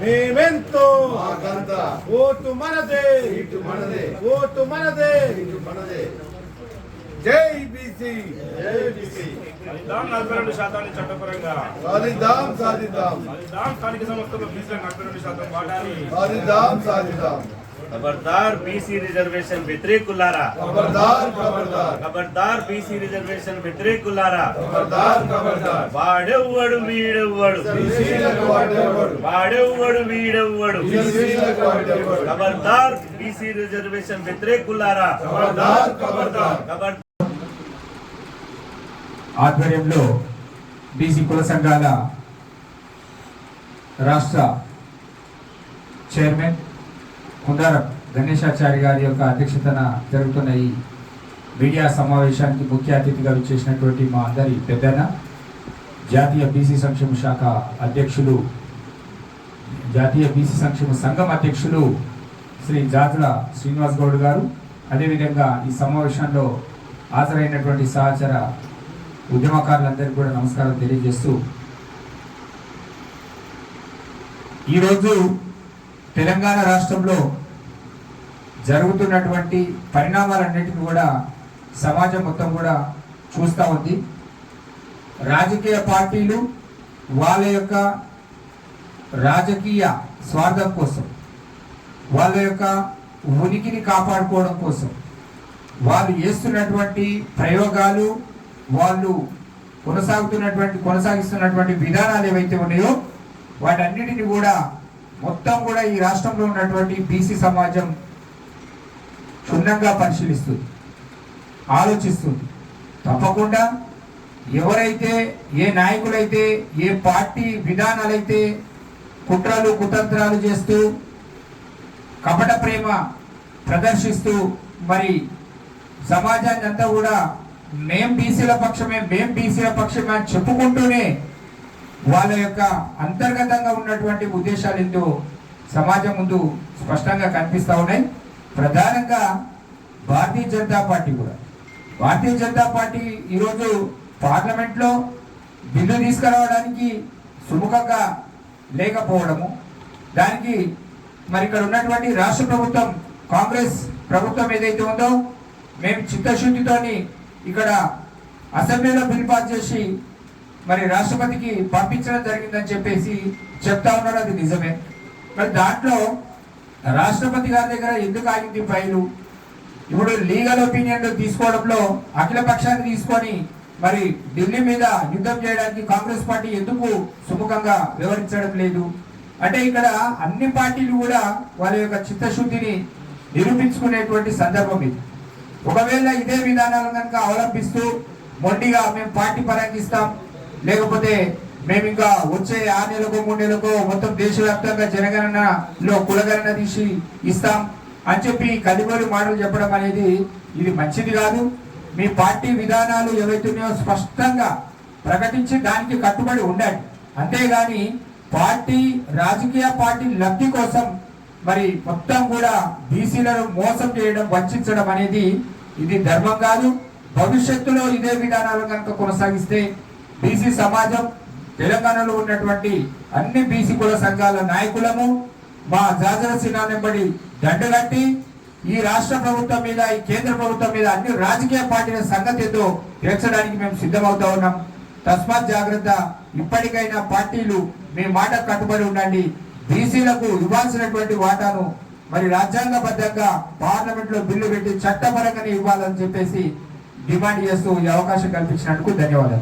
మేమెంతో ఓటు మనదే ఓటు మనదే జై బీసీ 42% చట్టపరంగా సాధిద్దాం స్థానిక సంస్థల్లో బీసీలకు 42% వాటాలి సాధిద్దాం खबरदार बीसी रिजर्वेशन व्यतिरेकुलारा खबरदार बीसी रिजर्वेशन व्यतिरेकुलारा वाडेव्वडु वीडेव्वडु खबरदार बीसी रिजर्वेशन व्यतिरेकुलारा ఆధ్వర్యంలో బీసీ కుల సంఘాల రాష్ట్ర చైర్మన్ కుందారం గణేశాచారి గారి యొక్క అధ్యక్షతన జరుగుతున్న ఈ మీడియా సమావేశానికి ముఖ్య అతిథిగా విచ్చేసినటువంటి మా అందరి పెద్దన జాతీయ బీసీ సంక్షేమ శాఖ అధ్యక్షులు జాతీయ బీసీ సంక్షేమ సంఘం అధ్యక్షులు శ్రీ జాజుల శ్రీనివాస్ గౌడ్ గారు, అదేవిధంగా ఈ సమావేశంలో హాజరైనటువంటి సహచర ఉద్యమకారులందరికీ కూడా నమస్కారం తెలియజేస్తూ, ఈరోజు తెలంగాణ రాష్ట్రంలో జరుగుతున్నటువంటి పరిణామాలన్నిటిని కూడా సమాజం మొత్తం కూడా చూస్తూ ఉంది. రాజకీయ పార్టీలు వాళ్ళ యొక్క రాజకీయ స్వార్థం కోసం, వాళ్ళ యొక్క ఉనికిని కాపాడుకోవడం కోసం వాళ్ళు చేస్తున్నటువంటి ప్రయోగాలు, వాళ్ళు కొనసాగిస్తున్నటువంటి విధానాలు ఏవైతే ఉన్నాయో వాటన్నిటిని కూడా మొత్తం కూడా ఈ రాష్ట్రంలో ఉన్నటువంటి బీసీ సమాజం క్షుణ్ణంగా పరిశీలిస్తుంది, ఆలోచిస్తుంది. తప్పకుండా ఎవరైతే, ఏ నాయకులైతే, ఏ పార్టీ విధానాలైతే కుట్రలు కుతంత్రాలు చేస్తూ కపట ప్రేమ ప్రదర్శిస్తూ మరి సమాజాన్ని అంతా కూడా మేం బీసీల పక్షమే అని చెప్పుకుంటూనే వాళ్ళ యొక్క అంతర్గతంగా ఉన్నటువంటి ఉద్దేశాలు ఏంటో సమాజం ముందు స్పష్టంగా కనిపిస్తూ ఉన్నాయి. ప్రధానంగా భారతీయ జనతా పార్టీ ఈరోజు పార్లమెంట్లో బిల్లు తీసుకురావడానికి సుముఖంగా లేకపోవడము, దానికి మరి ఇక్కడ ఉన్నటువంటి రాష్ట్ర ప్రభుత్వం, కాంగ్రెస్ ప్రభుత్వం ఏదైతే ఉందో మేము చిత్తశుద్ధితోని ఇక్కడ అసెంబ్లీలో బిల్ పాస్ చేసి మరి రాష్ట్రపతికి పంపించడం జరిగిందని చెప్పేసి చెప్తా ఉన్నారు. అది నిజమే. మరి దాంట్లో రాష్ట్రపతి గారి దగ్గర ఎందుకు ఆగింది ఫైలు? ఇప్పుడు లీగల్ ఒపీనియన్ తీసుకోవడంలో అఖిల పక్షాన్ని తీసుకొని మరి ఢిల్లీ మీద యుద్ధం చేయడానికి కాంగ్రెస్ పార్టీ ఎందుకు సుముఖంగా వివరించడం లేదు అంటే ఇక్కడ అన్ని పార్టీలు కూడా వాళ్ళ యొక్క చిత్తశుద్ధిని నిరూపించుకునేటువంటి సందర్భం ఇది. ఒకవేళ ఇదే విధానాలను కనుక అవలంబిస్తూ మొండిగా మేము పార్టీ పరంగా ఇస్తాం, లేకపోతే మేము ఇంకా వచ్చే 6 నెలలకు 3 నెలలకు మొత్తం దేశవ్యాప్తంగా జనగణనలో కులగణన తీసి ఇస్తాం అని చెప్పి కదిగోలు మాటలు చెప్పడం అనేది ఇది మంచిది కాదు. మీ పార్టీ విధానాలు ఏవైతున్నాయో స్పష్టంగా ప్రకటించి దానికి కట్టుబడి ఉండండి. అంతేగాని రాజకీయ పార్టీ లబ్ధి కోసం మరి మొత్తం కూడా బీసీలను మోసం చేయడం, వంచడం అనేది ఇది ధర్మం కాదు. భవిష్యత్తులో ఇదే విధానాలను కనుక కొనసాగిస్తే బీసీ సమాజం, తెలంగాణలో ఉన్నటువంటి అన్ని బీసీ కుల సంఘాల నాయకులము మా జాజల సినానెంబడి దండగట్టి ఈ రాష్ట్ర ప్రభుత్వం మీద, ఈ కేంద్ర ప్రభుత్వం మీద అన్ని రాజకీయ పార్టీల సంగతి ఏదో తీర్చడానికి మేము సిద్ధమవుతా ఉన్నాం. తస్మాత్ జాగ్రత్త. ఇప్పటికైనా పార్టీలు మీ మాట కట్టుబడి ఉండండి. బీసీలకు ఇవ్వాల్సినటువంటి వాటాను మరి రాజ్యాంగబద్ధంగా పార్లమెంట్ లో బిల్లు పెట్టి చట్టపరంగానే ఇవ్వాలని చెప్పేసి డిమాండ్ చేస్తూ ఈ అవకాశం కల్పించినందుకు ధన్యవాదాలు.